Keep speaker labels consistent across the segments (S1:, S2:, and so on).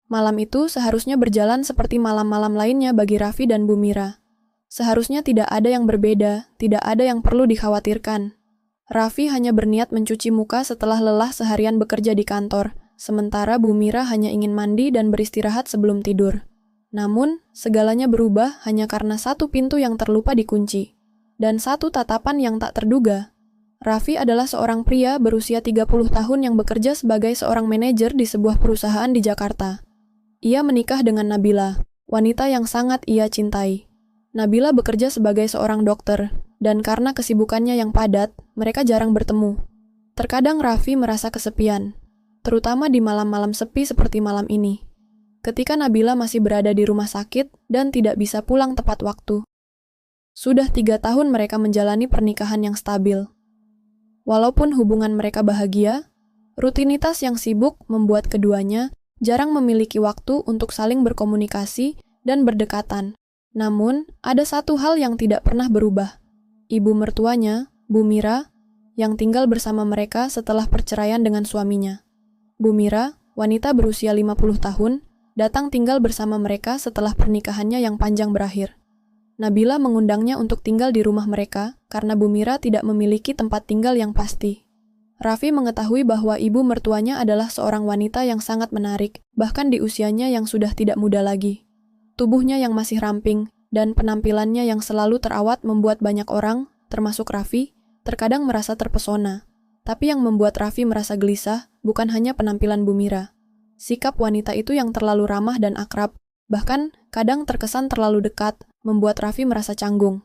S1: Malam itu seharusnya berjalan seperti malam-malam lainnya bagi Raffi dan Bu Mira. Seharusnya tidak ada yang berbeda, tidak ada yang perlu dikhawatirkan. Raffi hanya berniat mencuci muka setelah lelah seharian bekerja di kantor, sementara Bu Mira hanya ingin mandi dan beristirahat sebelum tidur. Namun, segalanya berubah hanya karena satu pintu yang terlupa dikunci, dan satu tatapan yang tak terduga. Raffi adalah seorang pria berusia 30 tahun yang bekerja sebagai seorang manajer di sebuah perusahaan di Jakarta. Ia menikah dengan Nabila, wanita yang sangat ia cintai. Nabila bekerja sebagai seorang dokter, dan karena kesibukannya yang padat, mereka jarang bertemu. Terkadang Raffi merasa kesepian, terutama di malam-malam sepi seperti malam ini, ketika Nabila masih berada di rumah sakit dan tidak bisa pulang tepat waktu. Sudah 3 tahun mereka menjalani pernikahan yang stabil. Walaupun hubungan mereka bahagia, rutinitas yang sibuk membuat keduanya jarang memiliki waktu untuk saling berkomunikasi dan berdekatan. Namun, ada satu hal yang tidak pernah berubah. Ibu mertuanya, Bu Mira, yang tinggal bersama mereka setelah perceraian dengan suaminya. Bu Mira, wanita berusia 50 tahun, datang tinggal bersama mereka setelah pernikahannya yang panjang berakhir. Nabila mengundangnya untuk tinggal di rumah mereka karena Bu Mira tidak memiliki tempat tinggal yang pasti. Raffi mengetahui bahwa ibu mertuanya adalah seorang wanita yang sangat menarik, bahkan di usianya yang sudah tidak muda lagi. Tubuhnya yang masih ramping dan penampilannya yang selalu terawat membuat banyak orang, termasuk Raffi, terkadang merasa terpesona. Tapi yang membuat Raffi merasa gelisah bukan hanya penampilan Bu Mira. Sikap wanita itu yang terlalu ramah dan akrab, bahkan kadang terkesan terlalu dekat, membuat Raffi merasa canggung.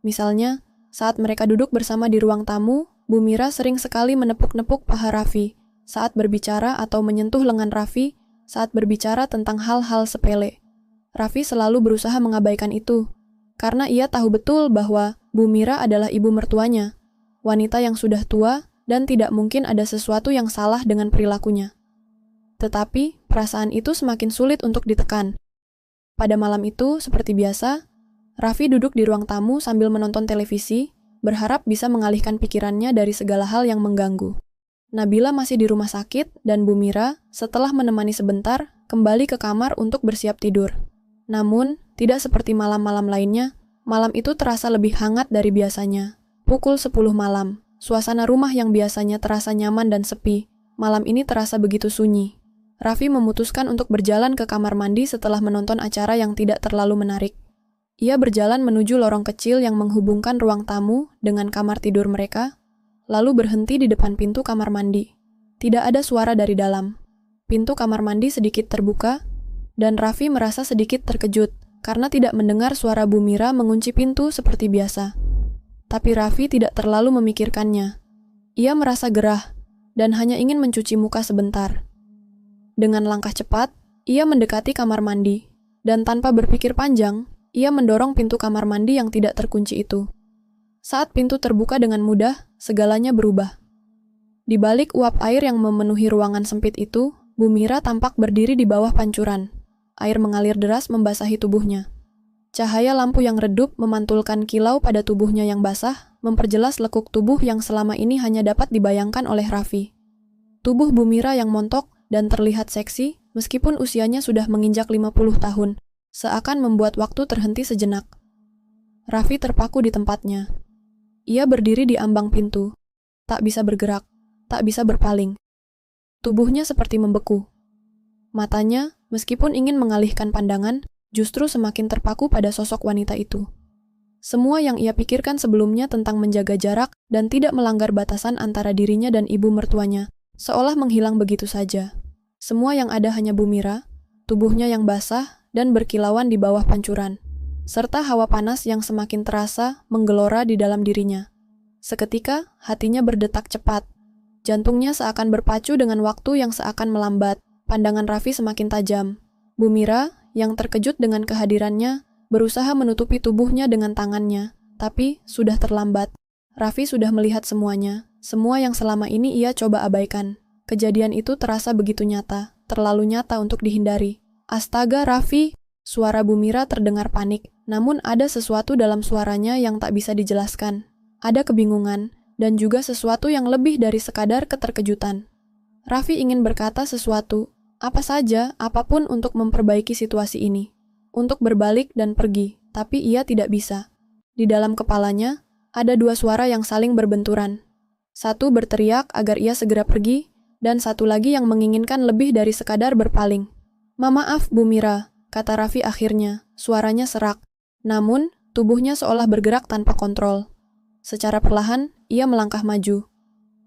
S1: Misalnya, saat mereka duduk bersama di ruang tamu, Bu Mira sering sekali menepuk-nepuk paha Raffi saat berbicara atau menyentuh lengan Raffi saat berbicara tentang hal-hal sepele. Raffi selalu berusaha mengabaikan itu, karena ia tahu betul bahwa Bu Mira adalah ibu mertuanya, wanita yang sudah tua dan tidak mungkin ada sesuatu yang salah dengan perilakunya. Tetapi, perasaan itu semakin sulit untuk ditekan. Pada malam itu, seperti biasa, Raffi duduk di ruang tamu sambil menonton televisi, berharap bisa mengalihkan pikirannya dari segala hal yang mengganggu. Nabila masih di rumah sakit dan Bu Mira, setelah menemani sebentar, kembali ke kamar untuk bersiap tidur. Namun, tidak seperti malam-malam lainnya, malam itu terasa lebih hangat dari biasanya. Pukul 10 malam, suasana rumah yang biasanya terasa nyaman dan sepi, malam ini terasa begitu sunyi. Raffi memutuskan untuk berjalan ke kamar mandi setelah menonton acara yang tidak terlalu menarik. Ia berjalan menuju lorong kecil yang menghubungkan ruang tamu dengan kamar tidur mereka, lalu berhenti di depan pintu kamar mandi. Tidak ada suara dari dalam. Pintu kamar mandi sedikit terbuka, dan Raffi merasa sedikit terkejut karena tidak mendengar suara Bu Mira mengunci pintu seperti biasa. Tapi Raffi tidak terlalu memikirkannya. Ia merasa gerah dan hanya ingin mencuci muka sebentar. Dengan langkah cepat, ia mendekati kamar mandi, dan tanpa berpikir panjang, ia mendorong pintu kamar mandi yang tidak terkunci itu. Saat pintu terbuka dengan mudah, segalanya berubah. Di balik uap air yang memenuhi ruangan sempit itu, Bu Mira tampak berdiri di bawah pancuran. Air mengalir deras membasahi tubuhnya. Cahaya lampu yang redup memantulkan kilau pada tubuhnya yang basah, memperjelas lekuk tubuh yang selama ini hanya dapat dibayangkan oleh Raffi. Tubuh Bu Mira yang montok dan terlihat seksi, meskipun usianya sudah menginjak 50 tahun, seakan membuat waktu terhenti sejenak. Raffi terpaku di tempatnya. Ia berdiri di ambang pintu, tak bisa bergerak, tak bisa berpaling. Tubuhnya seperti membeku. Matanya, meskipun ingin mengalihkan pandangan, justru semakin terpaku pada sosok wanita itu. Semua yang ia pikirkan sebelumnya tentang menjaga jarak dan tidak melanggar batasan antara dirinya dan ibu mertuanya, seolah menghilang begitu saja. Semua yang ada hanya Bu Mira, tubuhnya yang basah dan berkilauan di bawah pancuran, serta hawa panas yang semakin terasa menggelora di dalam dirinya. Seketika, hatinya berdetak cepat. Jantungnya seakan berpacu dengan waktu yang seakan melambat. Pandangan Raffi semakin tajam. Bu Mira, yang terkejut dengan kehadirannya, berusaha menutupi tubuhnya dengan tangannya, tapi sudah terlambat. Raffi sudah melihat semuanya, semua yang selama ini ia coba abaikan. Kejadian itu terasa begitu nyata, terlalu nyata untuk dihindari. Astaga, Raffi! Suara Bu Mira terdengar panik, namun ada sesuatu dalam suaranya yang tak bisa dijelaskan. Ada kebingungan, dan juga sesuatu yang lebih dari sekadar keterkejutan. Raffi ingin berkata sesuatu, Apa saja, apapun untuk memperbaiki situasi ini. Untuk berbalik dan pergi, tapi ia tidak bisa. Di dalam kepalanya, ada dua suara yang saling berbenturan. Satu berteriak agar ia segera pergi, dan satu lagi yang menginginkan lebih dari sekadar berpaling. Maaf, Bu Mira, kata Raffi akhirnya, suaranya serak. Namun, tubuhnya seolah bergerak tanpa kontrol. Secara perlahan, ia melangkah maju.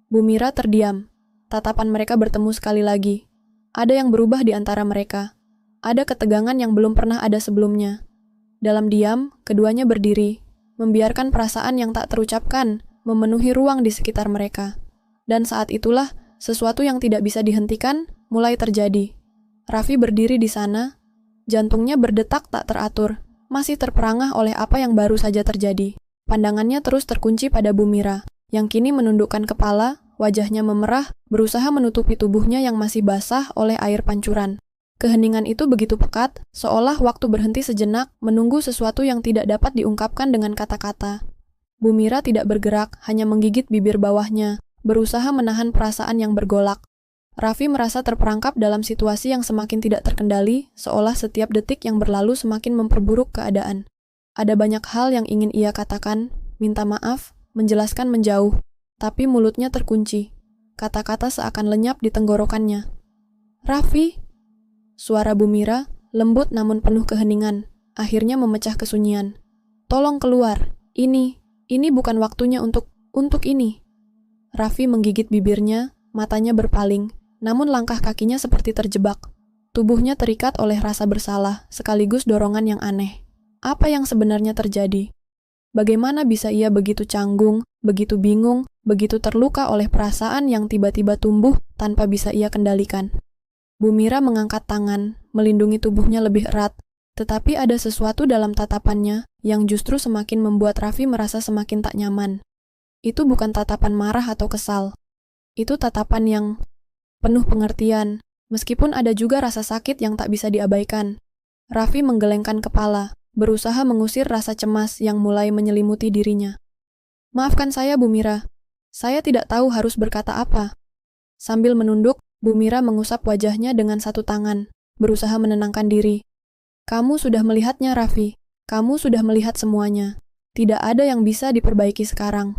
S1: Bu Mira terdiam. Tatapan mereka bertemu sekali lagi. Ada yang berubah di antara mereka. Ada ketegangan yang belum pernah ada sebelumnya. Dalam diam, keduanya berdiri, membiarkan perasaan yang tak terucapkan memenuhi ruang di sekitar mereka. Dan saat itulah, sesuatu yang tidak bisa dihentikan mulai terjadi. Raffi berdiri di sana, jantungnya berdetak tak teratur, masih terperangah oleh apa yang baru saja terjadi. Pandangannya terus terkunci pada Bu Mira, yang kini menundukkan kepala, wajahnya memerah, berusaha menutupi tubuhnya yang masih basah oleh air pancuran. Keheningan itu begitu pekat, seolah waktu berhenti sejenak, menunggu sesuatu yang tidak dapat diungkapkan dengan kata-kata. Bu Mira tidak bergerak, hanya menggigit bibir bawahnya, berusaha menahan perasaan yang bergolak. Raffi merasa terperangkap dalam situasi yang semakin tidak terkendali, seolah setiap detik yang berlalu semakin memperburuk keadaan. Ada banyak hal yang ingin ia katakan, minta maaf, menjelaskan menjauh, tapi mulutnya terkunci. Kata-kata seakan lenyap di tenggorokannya. Raffi! Suara Bu Mira, lembut namun penuh keheningan, akhirnya memecah kesunyian. Tolong keluar, ini bukan waktunya untuk ini. Raffi menggigit bibirnya, matanya berpaling, namun langkah kakinya seperti terjebak. Tubuhnya terikat oleh rasa bersalah, sekaligus dorongan yang aneh. Apa yang sebenarnya terjadi? Bagaimana bisa ia begitu canggung, begitu bingung, begitu terluka oleh perasaan yang tiba-tiba tumbuh tanpa bisa ia kendalikan? Bu Mira mengangkat tangan, melindungi tubuhnya lebih erat, tetapi ada sesuatu dalam tatapannya yang justru semakin membuat Raffi merasa semakin tak nyaman. Itu bukan tatapan marah atau kesal. Itu tatapan yang penuh pengertian, meskipun ada juga rasa sakit yang tak bisa diabaikan. Raffi menggelengkan kepala, berusaha mengusir rasa cemas yang mulai menyelimuti dirinya. Maafkan saya, Bu Mira. Saya tidak tahu harus berkata apa. Sambil menunduk, Bu Mira mengusap wajahnya dengan satu tangan, berusaha menenangkan diri. Kamu sudah melihatnya, Raffi. Kamu sudah melihat semuanya. Tidak ada yang bisa diperbaiki sekarang.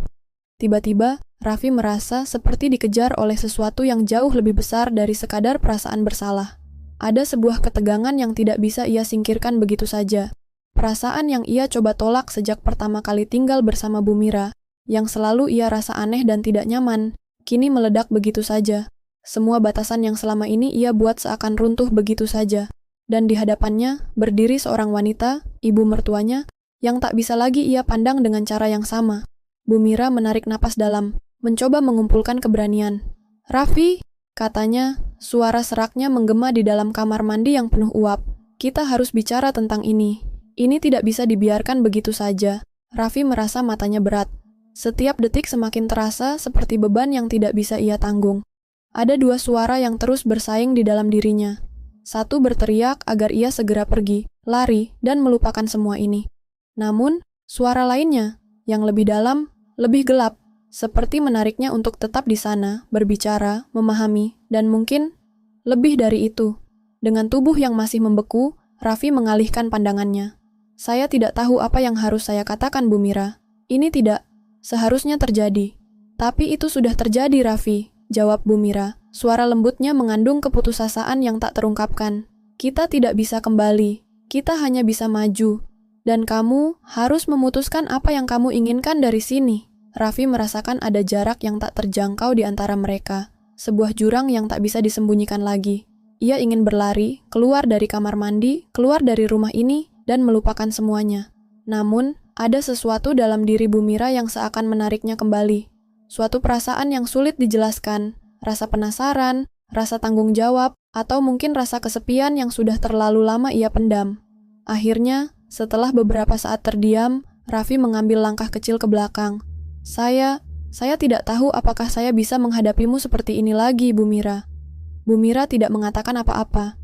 S1: Tiba-tiba, Raffi merasa seperti dikejar oleh sesuatu yang jauh lebih besar dari sekadar perasaan bersalah. Ada sebuah ketegangan yang tidak bisa ia singkirkan begitu saja. Perasaan yang ia coba tolak sejak pertama kali tinggal bersama Bu Mira, yang selalu ia rasa aneh dan tidak nyaman, kini meledak begitu saja. Semua batasan yang selama ini ia buat seakan runtuh begitu saja. Dan di hadapannya, berdiri seorang wanita, ibu mertuanya, yang tak bisa lagi ia pandang dengan cara yang sama. Bu Mira menarik napas dalam, mencoba mengumpulkan keberanian. Raffi, katanya, suara seraknya menggema di dalam kamar mandi yang penuh uap. Kita harus bicara tentang ini. Ini tidak bisa dibiarkan begitu saja. Raffi merasa matanya berat. Setiap detik semakin terasa seperti beban yang tidak bisa ia tanggung. Ada dua suara yang terus bersaing di dalam dirinya. Satu berteriak agar ia segera pergi, lari, dan melupakan semua ini. Namun, suara lainnya, yang lebih dalam, lebih gelap, seperti menariknya untuk tetap di sana, berbicara, memahami, dan mungkin lebih dari itu. Dengan tubuh yang masih membeku, Raffi mengalihkan pandangannya. Saya tidak tahu apa yang harus saya katakan, Bu Mira. Ini tidak seharusnya terjadi. Tapi itu sudah terjadi, Raffi, jawab Bu Mira. Suara lembutnya mengandung keputusasaan yang tak terungkapkan. Kita tidak bisa kembali. Kita hanya bisa maju. Dan kamu harus memutuskan apa yang kamu inginkan dari sini. Raffi merasakan ada jarak yang tak terjangkau di antara mereka. Sebuah jurang yang tak bisa disembunyikan lagi. Ia ingin berlari, keluar dari kamar mandi, keluar dari rumah ini, dan melupakan semuanya. Namun, ada sesuatu dalam diri Bu Mira yang seakan menariknya kembali. Suatu perasaan yang sulit dijelaskan, rasa penasaran, rasa tanggung jawab, atau mungkin rasa kesepian yang sudah terlalu lama ia pendam. Akhirnya, setelah beberapa saat terdiam, Raffi mengambil langkah kecil ke belakang. Saya tidak tahu apakah saya bisa menghadapimu seperti ini lagi, Bu Mira. Bu Mira tidak mengatakan apa-apa.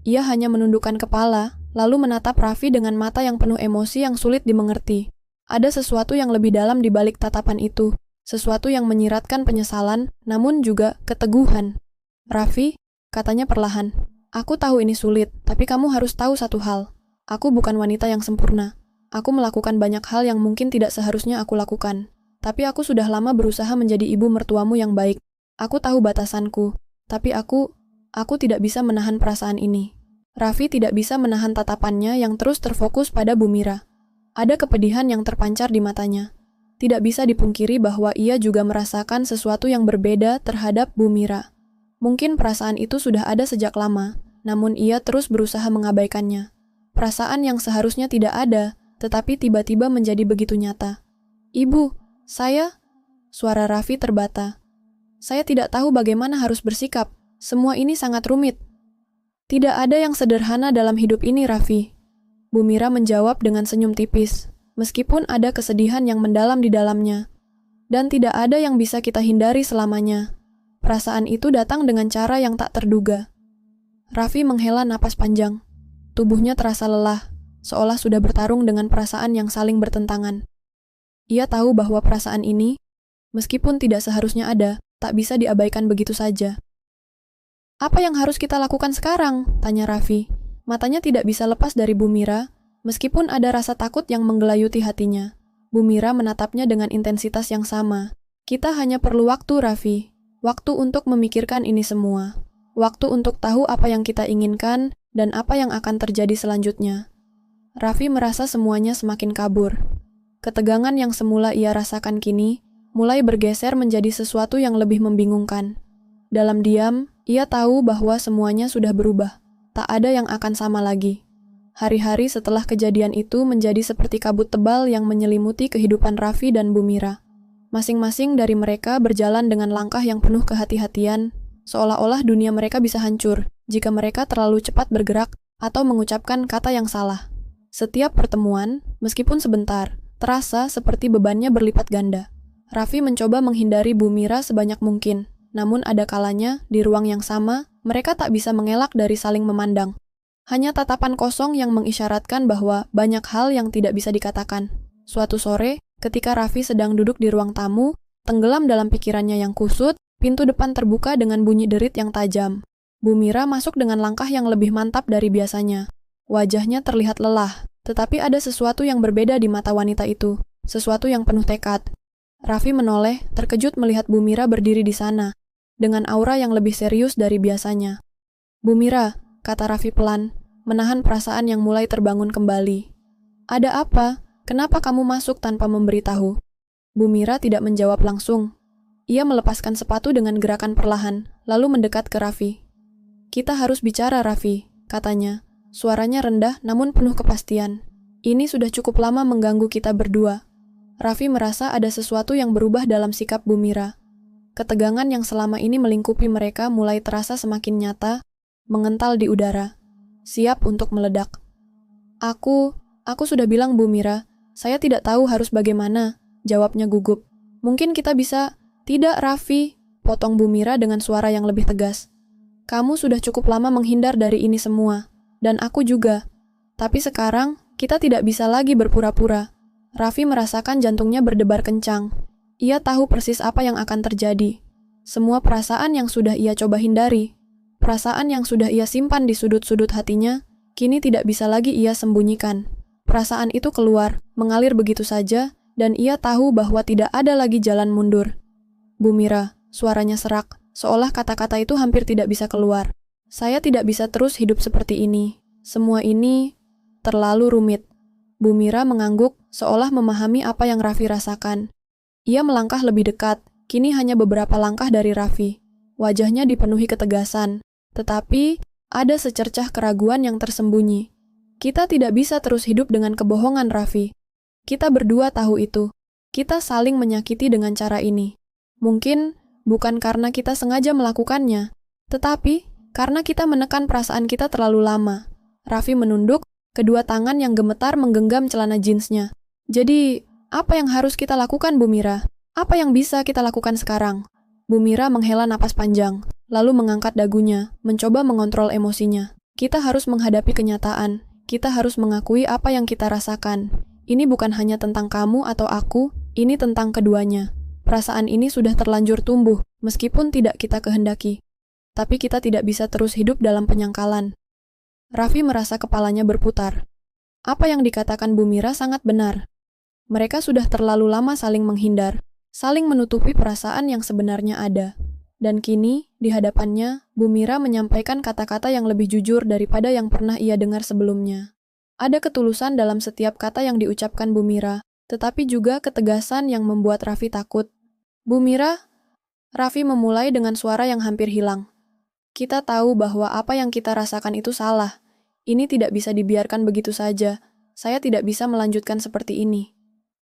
S1: Ia hanya menundukkan kepala, lalu menatap Raffi dengan mata yang penuh emosi yang sulit dimengerti. Ada sesuatu yang lebih dalam di balik tatapan itu. Sesuatu yang menyiratkan penyesalan, namun juga keteguhan. Raffi, katanya perlahan, Aku tahu ini sulit, tapi kamu harus tahu satu hal. Aku bukan wanita yang sempurna. Aku melakukan banyak hal yang mungkin tidak seharusnya aku lakukan. Tapi aku sudah lama berusaha menjadi ibu mertuamu yang baik. Aku tahu batasanku, tapi aku tidak bisa menahan perasaan ini. Raffi tidak bisa menahan tatapannya yang terus terfokus pada Bu Mira. Ada kepedihan yang terpancar di matanya. Tidak bisa dipungkiri bahwa ia juga merasakan sesuatu yang berbeda terhadap Bu Mira. Mungkin perasaan itu sudah ada sejak lama, namun ia terus berusaha mengabaikannya. Perasaan yang seharusnya tidak ada, tetapi tiba-tiba menjadi begitu nyata. Ibu, suara Raffi terbata. Saya tidak tahu bagaimana harus bersikap. Semua ini sangat rumit. Tidak ada yang sederhana dalam hidup ini, Raffi. Bu Mira menjawab dengan senyum tipis, meskipun ada kesedihan yang mendalam di dalamnya. Dan tidak ada yang bisa kita hindari selamanya. Perasaan itu datang dengan cara yang tak terduga. Raffi menghela napas panjang. Tubuhnya terasa lelah, seolah sudah bertarung dengan perasaan yang saling bertentangan. Ia tahu bahwa perasaan ini, meskipun tidak seharusnya ada, tak bisa diabaikan begitu saja. Apa yang harus kita lakukan sekarang? Tanya Raffi. Matanya tidak bisa lepas dari Bu Mira, meskipun ada rasa takut yang menggelayuti hatinya. Bu Mira menatapnya dengan intensitas yang sama. Kita hanya perlu waktu, Raffi. Waktu untuk memikirkan ini semua. Waktu untuk tahu apa yang kita inginkan dan apa yang akan terjadi selanjutnya. Raffi merasa semuanya semakin kabur. Ketegangan yang semula ia rasakan kini mulai bergeser menjadi sesuatu yang lebih membingungkan. Dalam diam, ia tahu bahwa semuanya sudah berubah. Tak ada yang akan sama lagi. Hari-hari setelah kejadian itu menjadi seperti kabut tebal yang menyelimuti kehidupan Raffi dan Bu Mira. Masing-masing dari mereka berjalan dengan langkah yang penuh kehati-hatian, seolah-olah dunia mereka bisa hancur jika mereka terlalu cepat bergerak atau mengucapkan kata yang salah. Setiap pertemuan, meskipun sebentar, terasa seperti bebannya berlipat ganda. Raffi mencoba menghindari Bu Mira sebanyak mungkin, namun ada kalanya, di ruang yang sama, mereka tak bisa mengelak dari saling memandang. Hanya tatapan kosong yang mengisyaratkan bahwa banyak hal yang tidak bisa dikatakan. Suatu sore, ketika Raffi sedang duduk di ruang tamu, tenggelam dalam pikirannya yang kusut, pintu depan terbuka dengan bunyi derit yang tajam. Bu Mira masuk dengan langkah yang lebih mantap dari biasanya. Wajahnya terlihat lelah, tetapi ada sesuatu yang berbeda di mata wanita itu, sesuatu yang penuh tekad. Raffi menoleh, terkejut melihat Bu Mira berdiri di sana, dengan aura yang lebih serius dari biasanya. Bu Mira, kata Raffi pelan, menahan perasaan yang mulai terbangun kembali. Ada apa? Kenapa kamu masuk tanpa memberitahu? Bu Mira tidak menjawab langsung. Ia melepaskan sepatu dengan gerakan perlahan, lalu mendekat ke Raffi. Kita harus bicara, Raffi, katanya. Suaranya rendah namun penuh kepastian. Ini sudah cukup lama mengganggu kita berdua. Raffi merasa ada sesuatu yang berubah dalam sikap Bu Mira. Ketegangan yang selama ini melingkupi mereka mulai terasa semakin nyata, mengental di udara, siap untuk meledak. Aku sudah bilang, Bu Mira, saya tidak tahu harus bagaimana, jawabnya gugup. Mungkin kita bisa... Tidak, Raffi, potong Bu Mira dengan suara yang lebih tegas. Kamu sudah cukup lama menghindar dari ini semua, dan aku juga. Tapi sekarang, kita tidak bisa lagi berpura-pura. Raffi merasakan jantungnya berdebar kencang. Ia tahu persis apa yang akan terjadi. Semua perasaan yang sudah ia coba hindari, perasaan yang sudah ia simpan di sudut-sudut hatinya, kini tidak bisa lagi ia sembunyikan. Perasaan itu keluar, mengalir begitu saja, dan ia tahu bahwa tidak ada lagi jalan mundur. Bu Mira, suaranya serak, seolah kata-kata itu hampir tidak bisa keluar. Saya tidak bisa terus hidup seperti ini. Semua ini terlalu rumit. Bu Mira mengangguk, seolah memahami apa yang Raffi rasakan. Ia melangkah lebih dekat, kini hanya beberapa langkah dari Raffi. Wajahnya dipenuhi ketegasan, tetapi ada secercah keraguan yang tersembunyi. Kita tidak bisa terus hidup dengan kebohongan, Raffi. Kita berdua tahu itu. Kita saling menyakiti dengan cara ini. Mungkin bukan karena kita sengaja melakukannya, tetapi karena kita menekan perasaan kita terlalu lama. Raffi menunduk, kedua tangan yang gemetar menggenggam celana jeansnya. Jadi, apa yang harus kita lakukan, Bu Mira? Apa yang bisa kita lakukan sekarang? Bu Mira menghela napas panjang, lalu mengangkat dagunya, mencoba mengontrol emosinya. Kita harus menghadapi kenyataan. Kita harus mengakui apa yang kita rasakan. Ini bukan hanya tentang kamu atau aku, ini tentang keduanya. Perasaan ini sudah terlanjur tumbuh, meskipun tidak kita kehendaki. tapi kita tidak bisa terus hidup dalam penyangkalan. Raffi merasa kepalanya berputar. Apa yang dikatakan Bu Mira sangat benar. Mereka sudah terlalu lama saling menghindar, saling menutupi perasaan yang sebenarnya ada. Dan kini, di hadapannya, Bu Mira menyampaikan kata-kata yang lebih jujur daripada yang pernah ia dengar sebelumnya. Ada ketulusan dalam setiap kata yang diucapkan Bu Mira, tetapi juga ketegasan yang membuat Raffi takut. Bu Mira, Raffi memulai dengan suara yang hampir hilang. Kita tahu bahwa apa yang kita rasakan itu salah. Ini tidak bisa dibiarkan begitu saja. Saya tidak bisa melanjutkan seperti ini.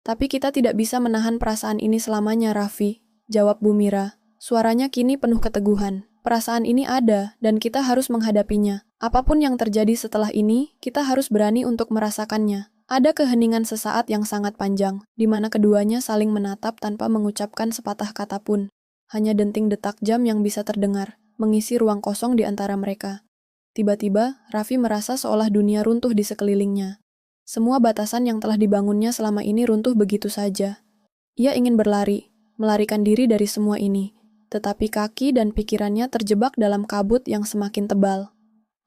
S1: Tapi kita tidak bisa menahan perasaan ini selamanya, Raffi, jawab Bu Mira. Suaranya kini penuh keteguhan. Perasaan ini ada, dan kita harus menghadapinya. Apapun yang terjadi setelah ini, kita harus berani untuk merasakannya. Ada keheningan sesaat yang sangat panjang, di mana keduanya saling menatap tanpa mengucapkan sepatah kata pun. Hanya denting detak jam yang bisa terdengar, mengisi ruang kosong di antara mereka. Tiba-tiba, Raffi merasa seolah dunia runtuh di sekelilingnya. Semua batasan yang telah dibangunnya selama ini runtuh begitu saja. Ia ingin berlari, melarikan diri dari semua ini. Tetapi kaki dan pikirannya terjebak dalam kabut yang semakin tebal.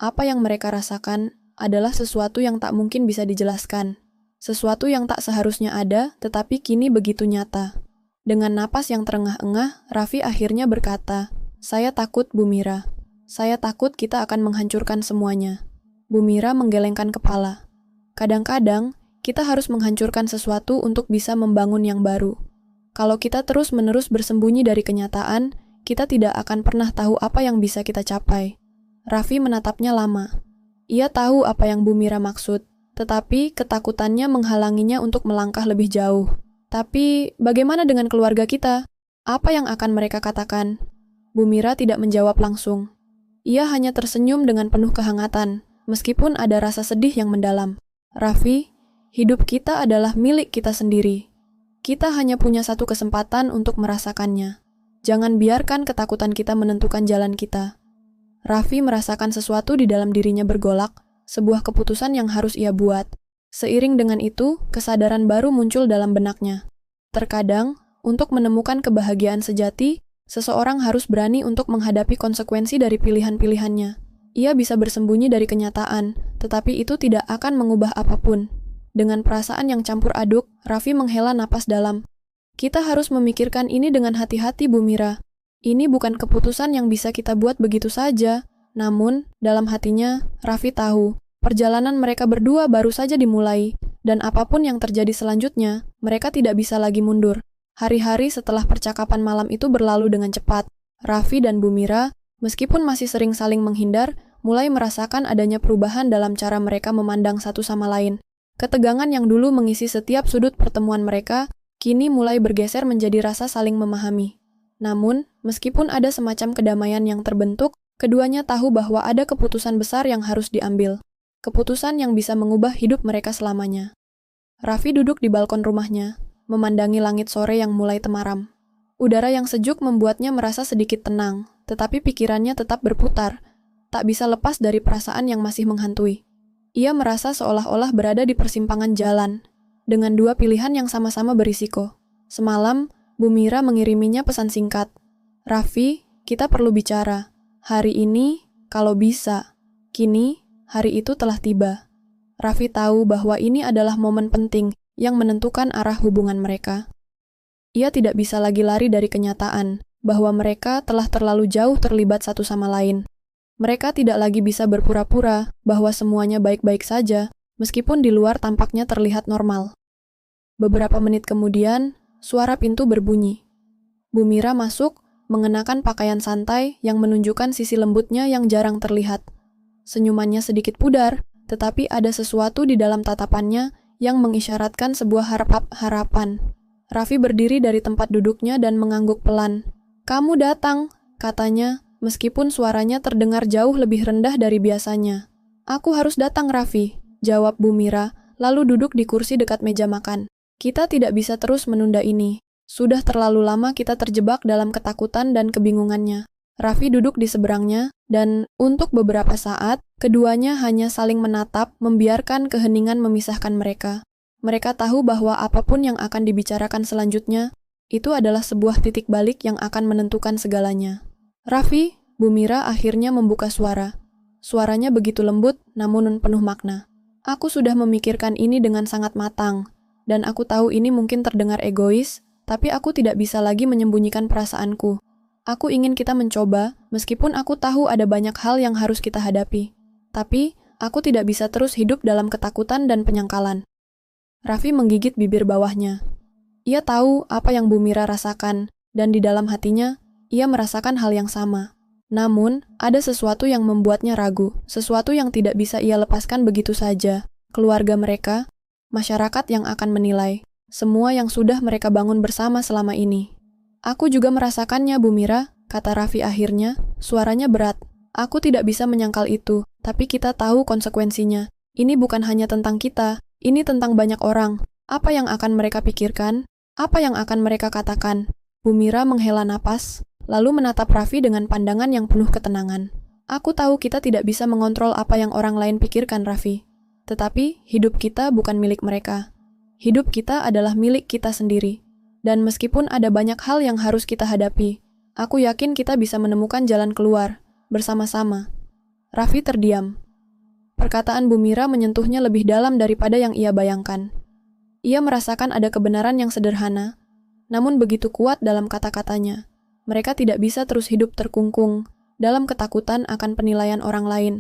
S1: Apa yang mereka rasakan adalah sesuatu yang tak mungkin bisa dijelaskan. Sesuatu yang tak seharusnya ada, tetapi kini begitu nyata. Dengan napas yang terengah-engah, Raffi akhirnya berkata, "Saya takut, Bu Mira. Saya takut kita akan menghancurkan semuanya." Bu Mira menggelengkan kepala. Kadang-kadang, kita harus menghancurkan sesuatu untuk bisa membangun yang baru. Kalau kita terus-menerus bersembunyi dari kenyataan, kita tidak akan pernah tahu apa yang bisa kita capai. Raffi menatapnya lama. Ia tahu apa yang Bu Mira maksud, tetapi ketakutannya menghalanginya untuk melangkah lebih jauh. Tapi, bagaimana dengan keluarga kita? Apa yang akan mereka katakan? Bu Mira tidak menjawab langsung. Ia hanya tersenyum dengan penuh kehangatan, meskipun ada rasa sedih yang mendalam. Raffi, hidup kita adalah milik kita sendiri. Kita hanya punya satu kesempatan untuk merasakannya. Jangan biarkan ketakutan kita menentukan jalan kita. Raffi merasakan sesuatu di dalam dirinya bergolak, sebuah keputusan yang harus ia buat. Seiring dengan itu, kesadaran baru muncul dalam benaknya. Terkadang, untuk menemukan kebahagiaan sejati, seseorang harus berani untuk menghadapi konsekuensi dari pilihan-pilihannya. Ia bisa bersembunyi dari kenyataan, tetapi itu tidak akan mengubah apapun. Dengan perasaan yang campur aduk, Raffi menghela napas dalam. Kita harus memikirkan ini dengan hati-hati, Bu Mira. Ini bukan keputusan yang bisa kita buat begitu saja. Namun, dalam hatinya, Raffi tahu, perjalanan mereka berdua baru saja dimulai, dan apapun yang terjadi selanjutnya, mereka tidak bisa lagi mundur. Hari-hari setelah percakapan malam itu berlalu dengan cepat. Raffi dan Bu Mira, meskipun masih sering saling menghindar, mulai merasakan adanya perubahan dalam cara mereka memandang satu sama lain. Ketegangan yang dulu mengisi setiap sudut pertemuan mereka, kini mulai bergeser menjadi rasa saling memahami. Namun, meskipun ada semacam kedamaian yang terbentuk, keduanya tahu bahwa ada keputusan besar yang harus diambil. Keputusan yang bisa mengubah hidup mereka selamanya. Raffi duduk di balkon rumahnya, memandangi langit sore yang mulai temaram. Udara yang sejuk membuatnya merasa sedikit tenang, tetapi pikirannya tetap berputar, tak bisa lepas dari perasaan yang masih menghantui. Ia merasa seolah-olah berada di persimpangan jalan, dengan dua pilihan yang sama-sama berisiko. Semalam, Bu Mira mengiriminya pesan singkat. "Raffi, kita perlu bicara. Hari ini, kalau bisa. Kini, hari itu telah tiba." Raffi tahu bahwa ini adalah momen penting yang menentukan arah hubungan mereka. Ia tidak bisa lagi lari dari kenyataan bahwa mereka telah terlalu jauh terlibat satu sama lain. Mereka tidak lagi bisa berpura-pura bahwa semuanya baik-baik saja, meskipun di luar tampaknya terlihat normal. Beberapa menit kemudian, suara pintu berbunyi. Bu Mira masuk, mengenakan pakaian santai yang menunjukkan sisi lembutnya yang jarang terlihat. Senyumannya sedikit pudar, tetapi ada sesuatu di dalam tatapannya yang mengisyaratkan sebuah harapan. Raffi berdiri dari tempat duduknya dan mengangguk pelan. "Kamu datang," katanya, meskipun suaranya terdengar jauh lebih rendah dari biasanya. "Aku harus datang, Raffi," jawab Bu Mira, lalu duduk di kursi dekat meja makan. "Kita tidak bisa terus menunda ini. Sudah terlalu lama kita terjebak dalam ketakutan dan kebingungannya." Raffi duduk di seberangnya, dan untuk beberapa saat, keduanya hanya saling menatap, membiarkan keheningan memisahkan mereka. Mereka tahu bahwa apapun yang akan dibicarakan selanjutnya, itu adalah sebuah titik balik yang akan menentukan segalanya. "Raffi," Bu Mira akhirnya membuka suara. Suaranya begitu lembut, namun penuh makna. Aku sudah memikirkan ini dengan sangat matang, dan aku tahu ini mungkin terdengar egois, tapi aku tidak bisa lagi menyembunyikan perasaanku. Aku ingin kita mencoba, meskipun aku tahu ada banyak hal yang harus kita hadapi. Tapi, aku tidak bisa terus hidup dalam ketakutan dan penyangkalan. Raffi menggigit bibir bawahnya. Ia tahu apa yang Bu Mira rasakan, dan di dalam hatinya, ia merasakan hal yang sama. Namun, ada sesuatu yang membuatnya ragu, sesuatu yang tidak bisa ia lepaskan begitu saja. Keluarga mereka, masyarakat yang akan menilai, semua yang sudah mereka bangun bersama selama ini. Aku juga merasakannya, Bu Mira, kata Raffi akhirnya, suaranya berat. Aku tidak bisa menyangkal itu, tapi kita tahu konsekuensinya. Ini bukan hanya tentang kita, ini tentang banyak orang. Apa yang akan mereka pikirkan? Apa yang akan mereka katakan? Bu Mira menghela napas, lalu menatap Raffi dengan pandangan yang penuh ketenangan. Aku tahu kita tidak bisa mengontrol apa yang orang lain pikirkan, Raffi. Tetapi, hidup kita bukan milik mereka. Hidup kita adalah milik kita sendiri. Dan meskipun ada banyak hal yang harus kita hadapi, aku yakin kita bisa menemukan jalan keluar, bersama-sama. Raffi terdiam. Perkataan Bu Mira menyentuhnya lebih dalam daripada yang ia bayangkan. Ia merasakan ada kebenaran yang sederhana, namun begitu kuat dalam kata-katanya. Mereka tidak bisa terus hidup terkungkung dalam ketakutan akan penilaian orang lain.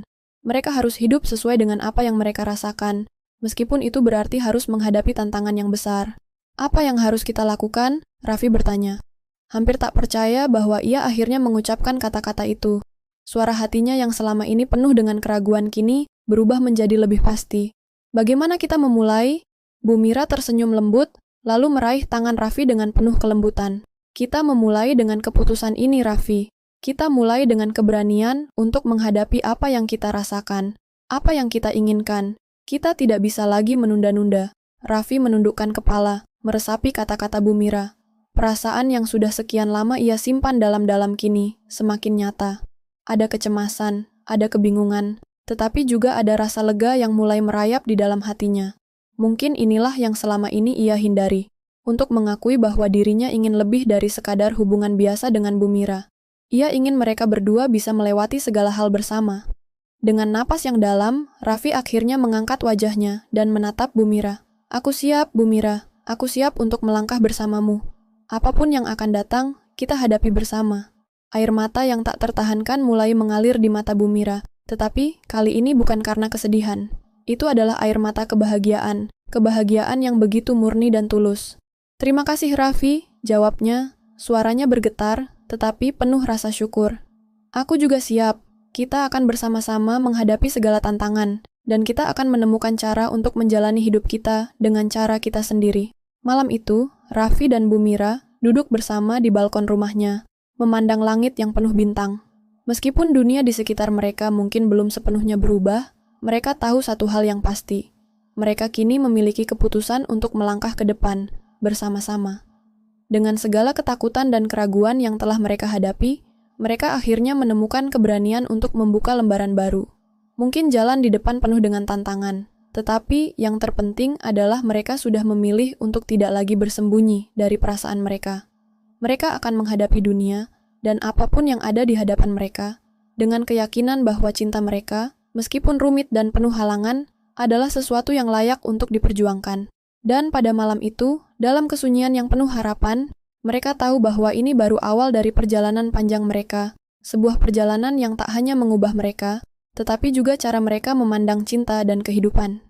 S1: Mereka harus hidup sesuai dengan apa yang mereka rasakan, meskipun itu berarti harus menghadapi tantangan yang besar. Apa yang harus kita lakukan? Raffi bertanya. Hampir tak percaya bahwa ia akhirnya mengucapkan kata-kata itu. Suara hatinya yang selama ini penuh dengan keraguan kini berubah menjadi lebih pasti. Bagaimana kita memulai? Bu Mira tersenyum lembut, lalu meraih tangan Raffi dengan penuh kelembutan. Kita memulai dengan keputusan ini, Raffi. Kita mulai dengan keberanian untuk menghadapi apa yang kita rasakan, apa yang kita inginkan. Kita tidak bisa lagi menunda-nunda. Raffi menundukkan kepala, meresapi kata-kata Bu Mira. Perasaan yang sudah sekian lama ia simpan dalam-dalam kini semakin nyata. Ada kecemasan, ada kebingungan, tetapi juga ada rasa lega yang mulai merayap di dalam hatinya. Mungkin inilah yang selama ini ia hindari, untuk mengakui bahwa dirinya ingin lebih dari sekadar hubungan biasa dengan Bu Mira. Ia ingin mereka berdua bisa melewati segala hal bersama. Dengan napas yang dalam, Raffi akhirnya mengangkat wajahnya dan menatap Bu Mira. Aku siap, Bu Mira. Aku siap untuk melangkah bersamamu. Apapun yang akan datang, kita hadapi bersama. Air mata yang tak tertahankan mulai mengalir di mata Bu Mira. Tetapi, kali ini bukan karena kesedihan. Itu adalah air mata kebahagiaan. Kebahagiaan yang begitu murni dan tulus. Terima kasih, Raffi, jawabnya. Suaranya bergetar, tetapi penuh rasa syukur. Aku juga siap. Kita akan bersama-sama menghadapi segala tantangan, dan kita akan menemukan cara untuk menjalani hidup kita dengan cara kita sendiri. Malam itu, Raffi dan Bu Mira duduk bersama di balkon rumahnya, memandang langit yang penuh bintang. Meskipun dunia di sekitar mereka mungkin belum sepenuhnya berubah, mereka tahu satu hal yang pasti. Mereka kini memiliki keputusan untuk melangkah ke depan, bersama-sama. Dengan segala ketakutan dan keraguan yang telah mereka hadapi, mereka akhirnya menemukan keberanian untuk membuka lembaran baru. Mungkin jalan di depan penuh dengan tantangan, tetapi yang terpenting adalah mereka sudah memilih untuk tidak lagi bersembunyi dari perasaan mereka. Mereka akan menghadapi dunia, dan apapun yang ada di hadapan mereka, dengan keyakinan bahwa cinta mereka, meskipun rumit dan penuh halangan, adalah sesuatu yang layak untuk diperjuangkan. Dan pada malam itu, dalam kesunyian yang penuh harapan, mereka tahu bahwa ini baru awal dari perjalanan panjang mereka, sebuah perjalanan yang tak hanya mengubah mereka, tetapi juga cara mereka memandang cinta dan kehidupan.